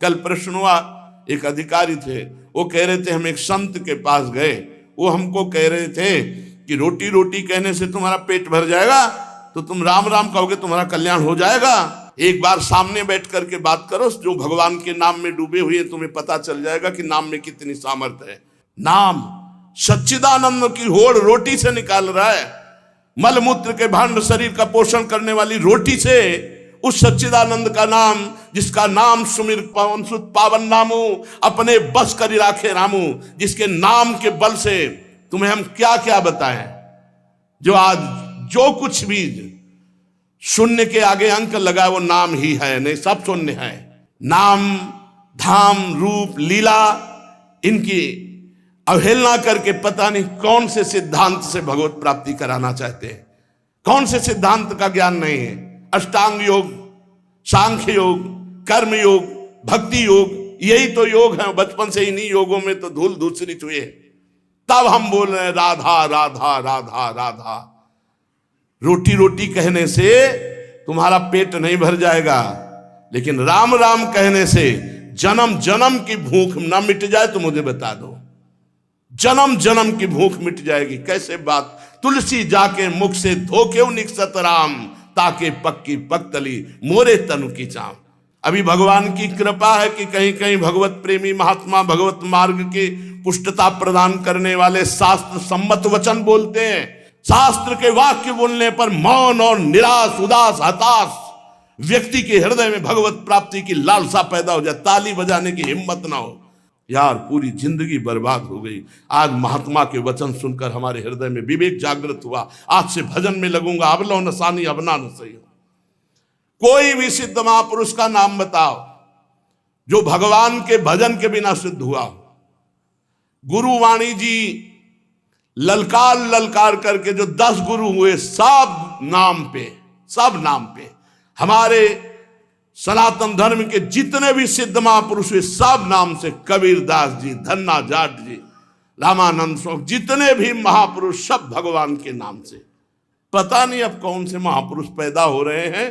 कल प्रश्न हुआ, एक अधिकारी थे, वो कह रहे थे हम एक संत के पास गए, वो हमको कह रहे थे कि रोटी रोटी कहने से तुम्हारा पेट भर जाएगा, तो तुम राम राम कहोगे तुम्हारा कल्याण हो जाएगा। एक बार सामने बैठ करके बात करो, जो भगवान के नाम में डूबे हुए तुम्हें पता चल जाएगा कि नाम में कितनी सामर्थ्य है। नाम सच्चिदानंद की होड़ रोटी से निकाल रहा है, मलमूत्र के भांड शरीर का पोषण करने वाली रोटी से, उस सच्चिदानंद का नाम, जिसका नाम सुमिर पवन सुत पावन नामू, अपने बस करी राखे रामू, जिसके नाम के बल से तुम्हें हम क्या क्या बताएं। जो आज जो कुछ भी शून्य के आगे अंक लगा वो नाम ही है, नहीं सब शून्य है। नाम धाम रूप लीला इनकी अवहेलना करके पता नहीं कौन से सिद्धांत से भगवत प्राप्ति कराना चाहते हैं, कौन से सिद्धांत का ज्ञान नहीं है। अष्टांग योग, सांख्य योग, कर्म योग, भक्ति योग, यही तो योग है। बचपन से इन्हीं योगों में तो धूल धूसरित हुए, तब हम बोल रहे हैं राधा राधा राधा राधा। रोटी रोटी कहने से तुम्हारा पेट नहीं भर जाएगा, लेकिन राम राम कहने से जन्म जन्म की भूख ना मिट जाए तो मुझे बता दो, जन्म जन्म की भूख मिट जाएगी। कैसे बात, तुलसी जाके मुख से धोके निकसत राम, ताके पक्की पक्तली मोरे तनु की चाम। अभी भगवान की कृपा है कि कहीं कहीं भगवत प्रेमी महात्मा भगवत मार्ग की पुष्टता प्रदान करने वाले शास्त्र सम्मत वचन बोलते हैं। शास्त्र के वाक्य बोलने पर मौन और निराश उदास हताश व्यक्ति के हृदय में भगवत प्राप्ति की लालसा पैदा हो जाए, ताली बजाने की हिम्मत ना हो। यार पूरी जिंदगी बर्बाद हो गई। आज महात्मा के वचन सुनकर हमारे हृदय में विवेक जागृत हुआ, आज से भजन में लगूंगा। अब लो नसानी अब ना सही हो। कोई भी सिद्ध महापुरुष का नाम बताओ जो भगवान के भजन के बिना सिद्ध हुआ हो। गुरुवाणी जी ललकार ललकार करके जो 10 गुरु हुए, सब नाम पे हमारे सनातन धर्म के जितने भी सिद्ध महापुरुष हुए सब नाम से, कबीरदास जी, धन्ना जाट जी, रामानंद स्वामी, जितने भी महापुरुष सब भगवान के नाम से। पता नहीं अब कौन से महापुरुष पैदा हो रहे हैं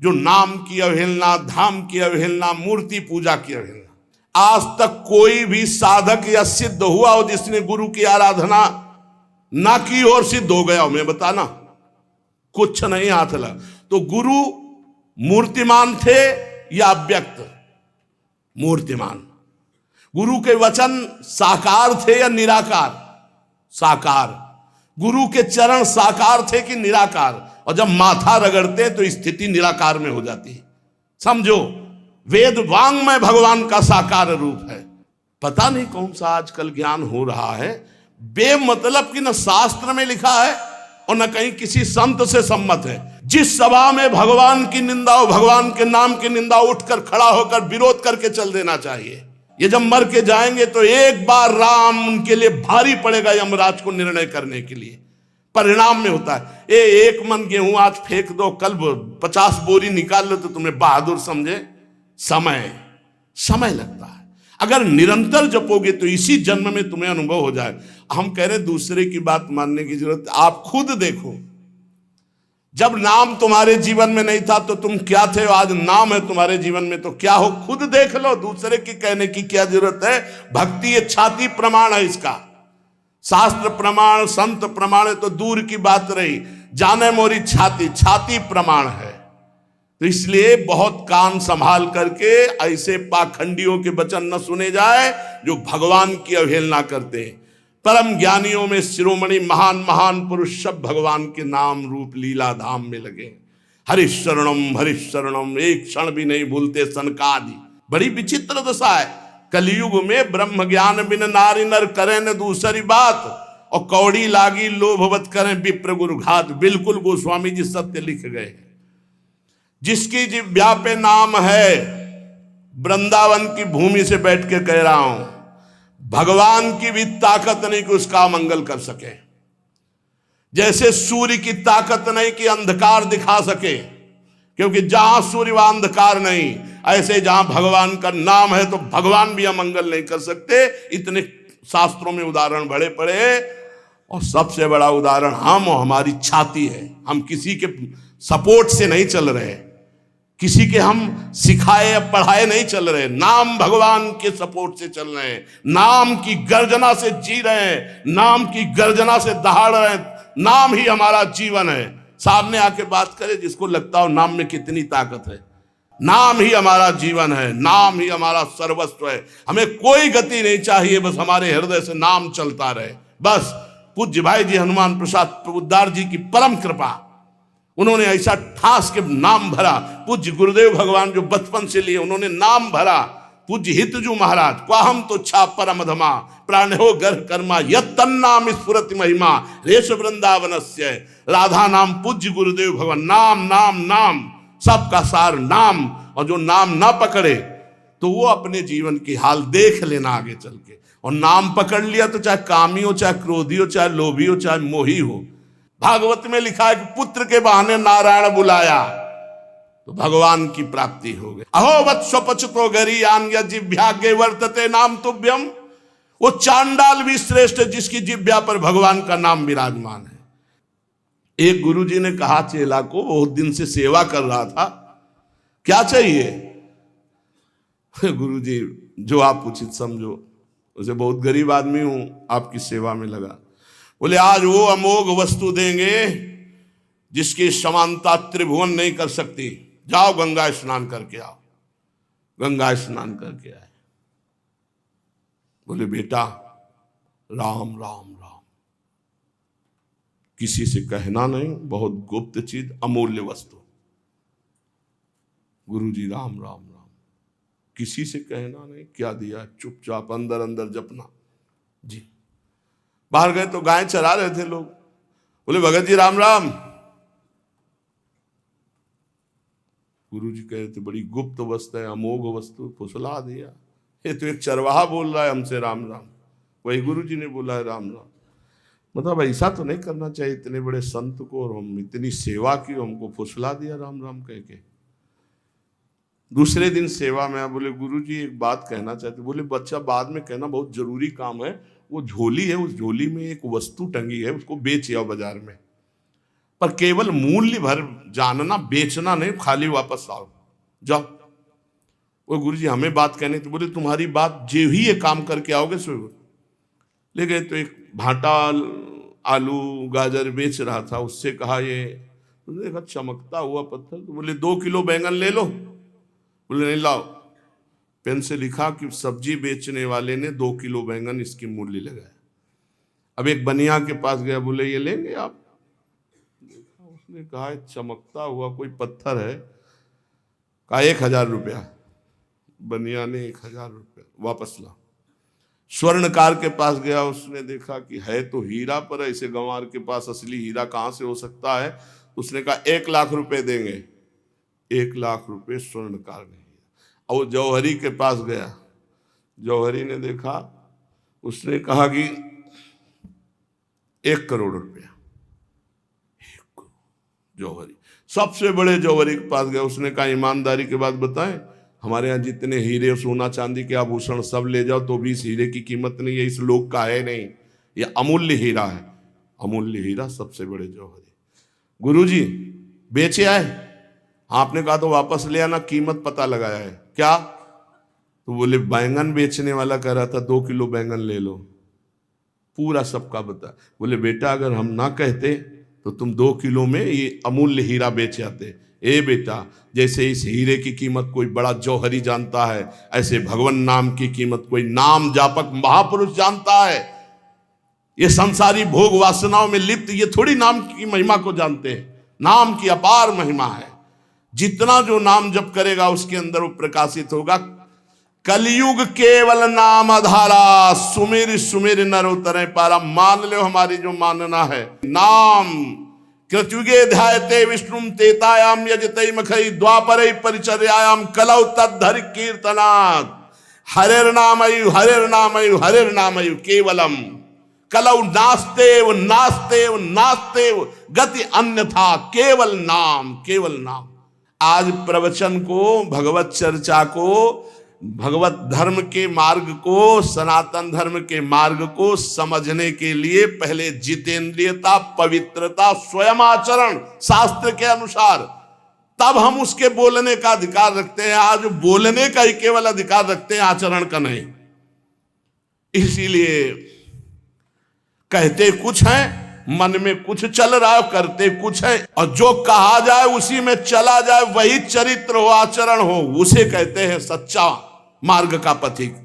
जो नाम की अवहेलना, धाम की अवहेलना, मूर्ति पूजा की अवहेलना। आज तक कोई भी साधक या सिद्ध हुआ हो जिसने गुरु की आराधना ना की और सिद्ध हो गया हो, मैं बताना कुछ नहीं हाथ लगा। तो गुरु मूर्तिमान थे या अव्यक्त? मूर्तिमान। गुरु के वचन साकार थे या निराकार? साकार। गुरु के चरण साकार थे कि निराकार? और जब माथा रगड़ते तो स्थिति निराकार में हो जाती है। समझो, वेद वांग्मय भगवान का साकार रूप है। पता नहीं कौन सा आजकल ज्ञान हो रहा है बेमतलब कि न शास्त्र में लिखा है और न कहीं किसी संत से सम्मत है। जिस सभा में भगवान की निंदा हो, भगवान के नाम की निंदा, उठकर खड़ा होकर विरोध करके चल देना चाहिए। ये जब मर के जाएंगे तो एक बार राम उनके लिए भारी पड़ेगा यमराज को निर्णय करने के लिए। परिणाम में होता है एक मन गेहूं आज फेंक दो, कल 50 बोरी निकाल लो तो तुम्हें बहादुर समझे। समय लगता है। अगर निरंतर जपोगे तो इसी जन्म में तुम्हें अनुभव हो जाए। हम कह रहे दूसरे की बात मानने की जरूरत, आप खुद देखो। जब नाम तुम्हारे जीवन में नहीं था तो तुम क्या थे, आज नाम है तुम्हारे जीवन में तो क्या हो, खुद देख लो। दूसरे की कहने की क्या जरूरत है। भक्ति ये छाती प्रमाण है इसका। शास्त्र प्रमाण, संत प्रमाण है तो दूर की बात रही, जाने मोरी छाती प्रमाण है। तो इसलिए बहुत कान संभाल करके ऐसे पाखंडियों के वचन न सुने जाए जो भगवान की अवहेलना करते हैं। परम ज्ञानियों में शिरोमणि महान महान पुरुष सब भगवान के नाम रूप लीला धाम में लगे। हरिशरणम एक क्षण भी नहीं भूलते सनकादि। बड़ी विचित्र दशा है। कलयुग में ब्रह्म ज्ञान बिन नारी नर करें न दूसरी बात, और कौड़ी लागी लोभवत करें विप्र गुरु घात। बिल्कुल गोस्वामी जी सत्य लिख गए। जिसकी जिह्वा पे नाम है, वृंदावन की भूमि से बैठ के कह रहा हूं, भगवान की भी ताकत नहीं कि उसका मंगल कर सके। जैसे सूर्य की ताकत नहीं कि अंधकार दिखा सके, क्योंकि जहां सूर्य वहां अंधकार नहीं। ऐसे जहां भगवान का नाम है तो भगवान भी अमंगल नहीं कर सकते। इतने शास्त्रों में उदाहरण बड़े पड़े, और सबसे बड़ा उदाहरण हम और हमारी छाती है। हम किसी के सपोर्ट से नहीं चल रहे। किसी के हम सिखाए या पढ़ाए नहीं चल रहे, नाम भगवान के सपोर्ट से चल रहे हैं, नाम की गर्जना से जी रहे हैं, नाम की गर्जना से दहाड़ रहे हैं। नाम ही हमारा जीवन है। सामने आके बात करे जिसको लगता हो नाम में कितनी ताकत है। नाम ही हमारा जीवन है, नाम ही हमारा सर्वस्व है। हमें कोई गति नहीं चाहिए, बस हमारे हृदय से नाम चलता रहे। बस पूज्य भाई जी हनुमान प्रसाद प्रबुद्धार जी की परम कृपा, उन्होंने ऐसा ठास के नाम भरा। पूज्य गुरुदेव भगवान जो बचपन से लिए उन्होंने नाम भरा। पूज्य हितजू महाराज क्वाहम तो छा परमधमा प्राण हो गर्भ कर्मा यत तन्नाम स्फुरति महिमा रेश वृंदावनस्य। राधा नाम पूज्य गुरुदेव भगवान, नाम नाम नाम, सबका सार नाम। और जो नाम ना पकड़े तो वो अपने जीवन की हाल देख लेना आगे चल के। और नाम पकड़ लिया तो चाहे कामी हो, चाहे क्रोधी हो, चाहे लोभी हो, चाहे मोही हो। भागवत में लिखा है कि पुत्र के बहाने नारायण बुलाया तो भगवान की प्राप्ति हो गई। अहो वत्सो पचतो गरीयान जिह्वाग्रे वर्तते नाम तुभ्यम। वो चांडाल भी श्रेष्ठ जिसकी जिह्वा पर भगवान का नाम विराजमान है। एक गुरुजी ने कहा चेला को, बहुत दिन से सेवा कर रहा था, क्या चाहिए? गुरुजी जो आप उचित समझो। उसे बहुत गरीब आदमी हूं, आपकी सेवा में लगा। बोले आज वो अमोघ वस्तु देंगे जिसकी समानता त्रिभुवन नहीं कर सकती। जाओ गंगा स्नान करके आओ। गंगा स्नान करके आए। बोले बेटा राम राम राम, किसी से कहना नहीं, बहुत गुप्त चीज, अमूल्य वस्तु। गुरुजी राम राम राम, किसी से कहना नहीं। क्या दिया? चुपचाप अंदर अंदर जपना जी। बाहर गए तो गाय चरा रहे थे लोग। बोले भगत जी राम राम। गुरुजी कह रहे थे बड़ी गुप्त वस्तु है, अमोघ वस्तु, फुसला दिया। ये तो एक चरवाहा बोल रहा है हमसे राम राम, वही गुरुजी ने बोला है राम राम। मतलब ऐसा तो नहीं करना चाहिए इतने बड़े संत को, और हम इतनी सेवा की, हमको फुसला दिया राम राम कह के। दूसरे दिन सेवा में बोले गुरुजी एक बात कहना चाहते। बोले बच्चा बाद में कहना, बहुत जरूरी काम है। वो झोली है, उस झोली में एक वस्तु टंगी है, उसको बेच आओ बाजार में, पर केवल मूल्य भर जानना, बेचना नहीं, खाली वापस आओ, जाओ। वो गुरुजी हमें बात कहने तो बोले तुम्हारी बात जो ही ये काम करके आओगे सो। ले गए तो एक भाटा आलू गाजर बेच रहा था, उससे कहा ये, उसने देखा चमकता हुआ पत्थर, तो बोले 2 किलो बैंगन ले लो। बोले नहीं लाओ। पेन से लिखा कि सब्जी बेचने वाले ने 2 किलो बैंगन इसकी मूल्य लगाया। अब एक बनिया के पास गया, बोले ये लेंगे आप? उसने कहा चमकता हुआ कोई पत्थर है। कहा 1000 रुपया। बनिया ने 1000 रुपया वापस ला। स्वर्णकार के पास गया, उसने देखा कि है तो हीरा, पर ऐसे गंवार के पास असली हीरा कहाँ से हो सकता है। उसने कहा 1 लाख रुपए देंगे। 1 लाख रुपए स्वर्णकार ने। और वो जौहरी के पास गया, जौहरी ने देखा, उसने कहा कि 1 करोड़ रुपया। जौहरी सबसे बड़े जौहरी के पास गया, उसने कहा ईमानदारी के बात बताएं, हमारे यहाँ जितने हीरे सोना चांदी के आभूषण सब ले जाओ तो भी इस हीरे की कीमत नहीं है, इस लोक का है नहीं, ये अमूल्य हीरा है। अमूल्य हीरा सबसे बड़े जौहरी। गुरुजी बेचे आए? आपने कहा तो वापस ले आना, कीमत पता लगाया है। क्या? तो बोले बैंगन बेचने वाला कह रहा था 2 किलो बैंगन ले लो, पूरा सबका बता। बोले बेटा अगर हम ना कहते तो तुम 2 किलो में ये अमूल्य हीरा बेच आते। ए बेटा, जैसे इस हीरे की कीमत कोई बड़ा जौहरी जानता है, ऐसे भगवान नाम की कीमत कोई नाम जापक महापुरुष जानता है। ये संसारी भोग वासनाओं में लिप्त ये थोड़ी नाम की महिमा को जानते हैं। नाम की अपार महिमा है। जितना जो नाम जप करेगा उसके अंदर वो प्रकाशित होगा। कलयुग केवल नाम आधारा, सुमिर सुमिर नर उतरे पारा। मान लो हमारी जो मानना है, नाम कृतयुगे ध्यायते विष्णुम तेतायाम यजते मखई द्वापरे परिचर्यायाम कलौ तद्धरि कीर्तनात्। हरेर नामयु हरेर नामयु हरेर नामयु केवलम कलौ नास्तेव नास्तेव नास्तेव गति अन्यथा केवल नाम केवल नाम। आज प्रवचन को, भगवत चर्चा को, भगवत धर्म के मार्ग को, सनातन धर्म के मार्ग को समझने के लिए पहले जितेंद्रियता, पवित्रता, स्वयं आचरण शास्त्र के अनुसार, तब हम उसके बोलने का अधिकार रखते हैं। आज बोलने का ही केवल अधिकार रखते हैं, आचरण का नहीं। इसीलिए कहते कुछ है, मन में कुछ चल रहा है, करते कुछ है, और जो कहा जाए उसी में चला जाए, वही चरित्र हो, आचरण हो, उसे कहते हैं सच्चा मार्ग का पथिक।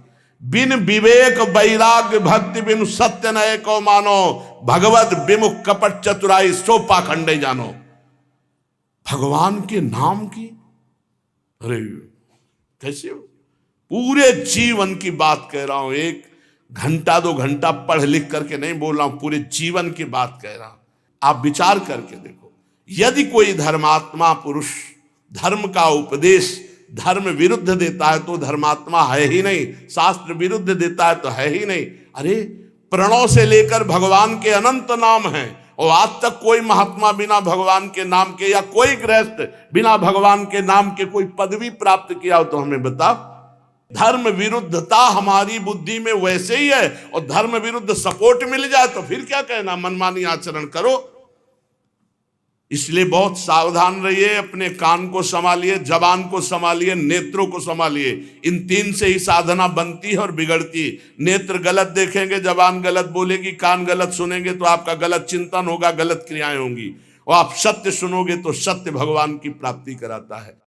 बिन विवेक वैराग्य भक्ति बिन सत्य नए को मानो, भगवत विमुख कपट चतुराई सो पाखंडे जानो। भगवान के नाम की, अरे कैसे हो, पूरे जीवन की बात कह रहा हूं, एक घंटा 2 घंटा पढ़ लिख करके नहीं बोल रहा हूं, पूरे जीवन की बात कह रहा हूं। आप विचार करके देखो, यदि कोई धर्मात्मा पुरुष धर्म का उपदेश धर्म विरुद्ध देता है तो धर्मात्मा है ही नहीं, शास्त्र विरुद्ध देता है तो है ही नहीं। अरे प्रणव से लेकर भगवान के अनंत नाम हैं, और आज तक कोई महात्मा बिना भगवान के नाम के, या कोई गृहस्थ बिना भगवान के नाम के कोई पदवी प्राप्त किया हो तो हमें बता। धर्म विरुद्धता हमारी बुद्धि में वैसे ही है, और धर्म विरुद्ध सपोर्ट मिल जाए तो फिर क्या कहना, मनमानी आचरण करो। इसलिए बहुत सावधान रहिए, अपने कान को संभालिए, जबान को संभालिए, नेत्रों को संभालिए। इन 3 से ही साधना बनती है और बिगड़ती। नेत्र गलत देखेंगे, जबान गलत बोलेगी, कान गलत सुनेंगे तो आपका गलत चिंतन होगा, गलत क्रियाएं होंगी। और आप सत्य सुनोगे तो सत्य भगवान की प्राप्ति कराता है।